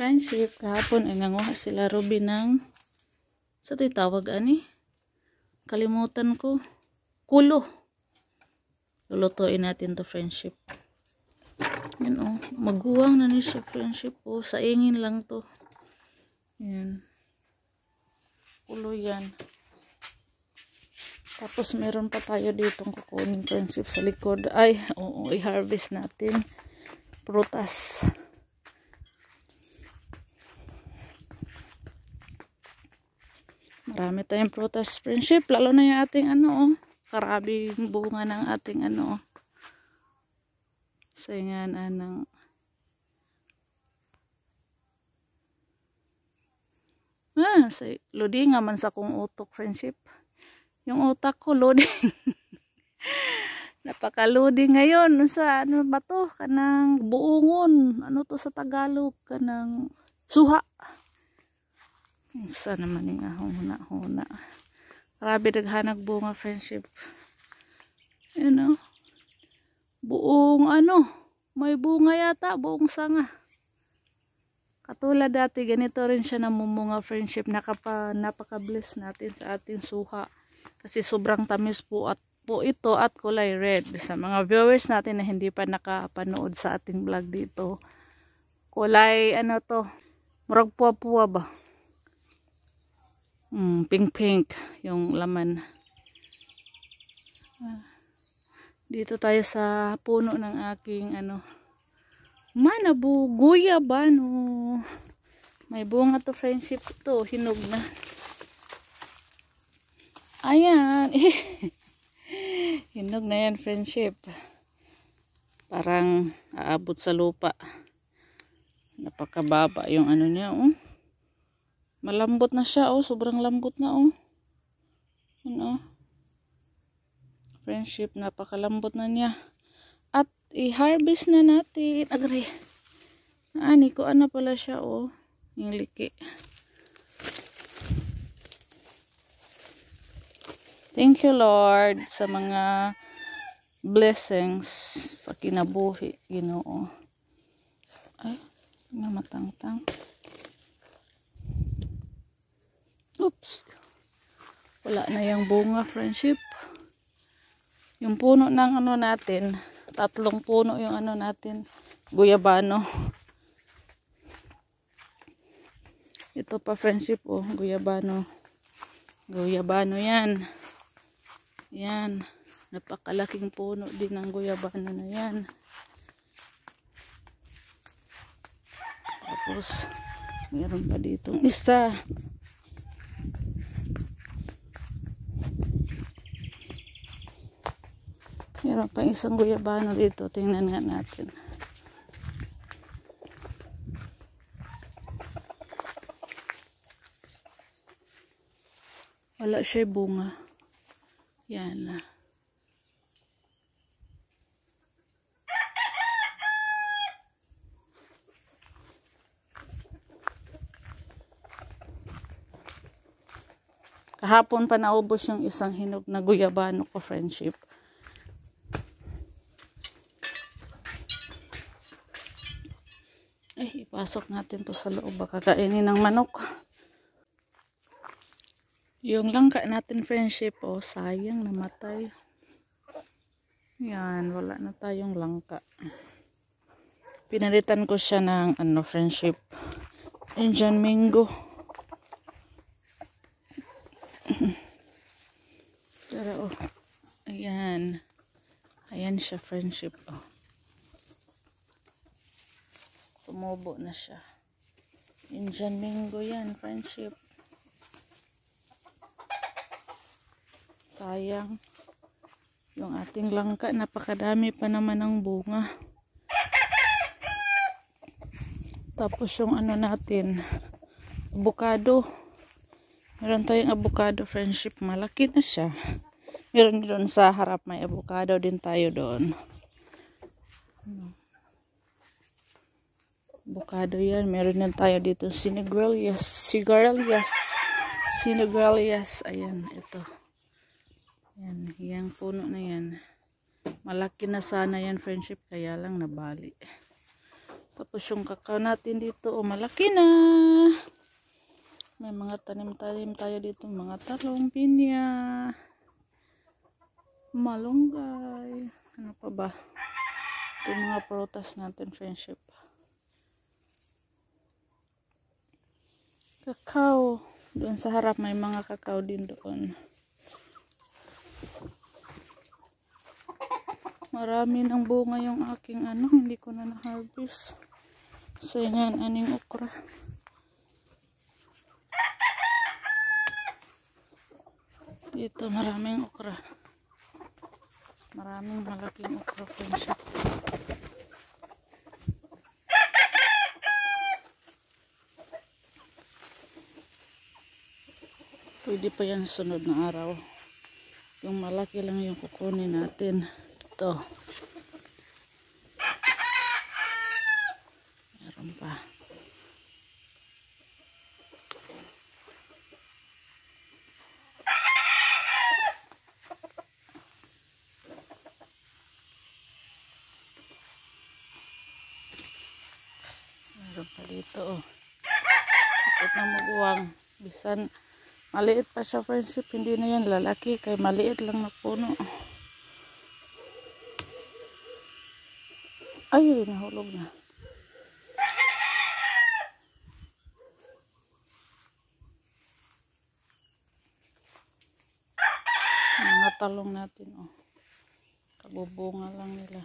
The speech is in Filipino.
Friendship, kahapon ay nanguha sila Ruby ng sa tawag ani? Kalimutan ko. Kulo. Lulutuin natin to friendship. Yan oh, maguwang na ni siya friendship oh, sa ingin lang to. Yan. Kulo yan. Tapos meron pa tayo ditong kukunin friendship sa likod. Ay, oo, i-harvest natin. Prutas. Marami tayong prutas friendship, lalo na yung ating ano oh, karabing bunga ng ating ano oh. Sayangan anang say loading man sa kong utok friendship. Yung utak ko loading. Napaka-loading ngayon sa ano ba to? Kanang buungon. Ano to sa Tagalog? Kanang suha. Sa naman yung huna-huna. Grabe daghanag bunga friendship. You know? Buong ano, may bunga yata, buong sanga. Katulad dati, ganito rin siya namumunga friendship. Napaka-bless natin sa ating suha. Kasi sobrang tamis po ito at kulay red. Sa mga viewers natin na hindi pa nakapanood sa ating vlog dito. Kulay ano to, murag puwa-puwa ba? Pink yung laman. Dito tayo sa puno ng aking ano, manabu, guyabano. May bunga to friendship to, hinog na. Ayan. Hinog na yan friendship. Parang aabot sa lupa. Napakababa yung ano niya oh. Malambot na siya oh, sobrang lambot na oh. Ano? Friendship, napakalambot na niya. At i-harvest na natin. Agre. Ani ko ano pala siya oh. Yung liki. Thank you Lord sa mga blessings sa kinabuhi, Ginoo. Ay, mamatang-tang. Oops. Wala na yung bunga friendship. Yung puno ng ano natin, 3 puno yung ano natin, guyabano. Ito pa friendship oh, guyabano. Guyabano yan. Yan. Napakalaking puno din ng guyabano na yan. Tapos, meron pa ditong isa. Meron pa isang guyabano dito. Tingnan nga natin. Wala siya bunga. Yan na. Kahapon pa naubos yung isang hinog na guyabano ko friendship. Ay, ipasok natin to sa loob. Baka kainin ng manok. Yung langka natin friendship, oh, sayang, namatay. Yan, wala na tayong langka. Pinalitan ko siya ng ano friendship, Indian mango. Pero, oh, ayan. Ayan siya friendship, oh. Tumubo na siya. Indian mango yan friendship. Sayang. Yung ating langka, napakadami pa naman ng bunga. Tapos yung ano natin, avocado. Meron tayong avocado friendship. Malaki na siya. Meron doon sa harap, may avocado din tayo doon. Avocado yan. Meron din tayo dito sinigarilyas. Ayan, ito. Yan, yung puno na yan. Malaki na sana yan friendship, kaya lang nabali. Tapos yung kakao natin dito, oh, malaki na. May mga tanim-tanim tayo dito, mga talong, pinya, malunggay, ano pa ba? Ito yung mga prutas natin, friendship. Kakao. Doon sa harap may mga kakao din doon. Marami ng bunga yung aking ano, hindi ko na na-harvest. So yan, aning okra. Dito maraming okra. Maraming malaking okra, friendship. Pwede pa yan sunod na araw. Yung malaki lang yung kukunin natin. Ito. Meron pa. Meron pa dito, oh. Kapit na maguwang. Bisan maliit pa siya, friendship. Hindi na yan lalaki. Kaya maliit lang na puno. Ay, nahulog na. Mga talong natin, oh. Kabubunga lang nila.